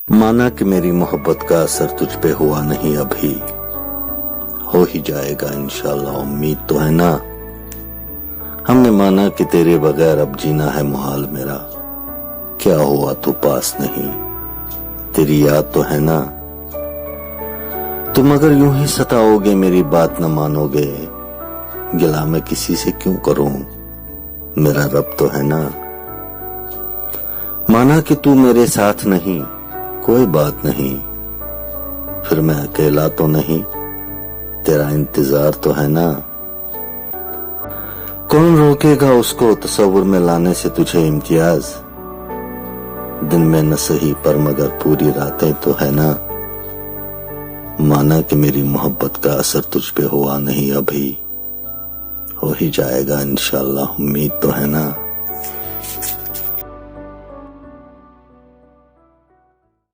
माना कि मेरी मोहब्बत का असर तुझ पे हुआ नहीं अभी, हो ही जाएगा इंशाल्लाह, उम्मीद तो है ना। हमने माना कि तेरे बगैर अब जीना है मुहाल मेरा, क्या हुआ तू पास नहीं, तेरी याद तो है ना। तुम अगर यूं ही सताओगे मेरी बात न मानोगे, गिला मैं किसी से क्यों करूं, मेरा रब तो है ना। माना कि तू मेरे साथ नहीं, कोई बात नहीं, फिर मैं अकेला तो नहीं, तेरा इंतजार तो है ना। कौन रोकेगा उसको तस्वुर में लाने से तुझे इम्तियाज, दिन में न सही पर मगर पूरी रातें तो है ना। माना कि मेरी मोहब्बत का असर तुझ पे हुआ नहीं अभी, हो ही जाएगा इंशाल्लाह, उम्मीद तो है ना।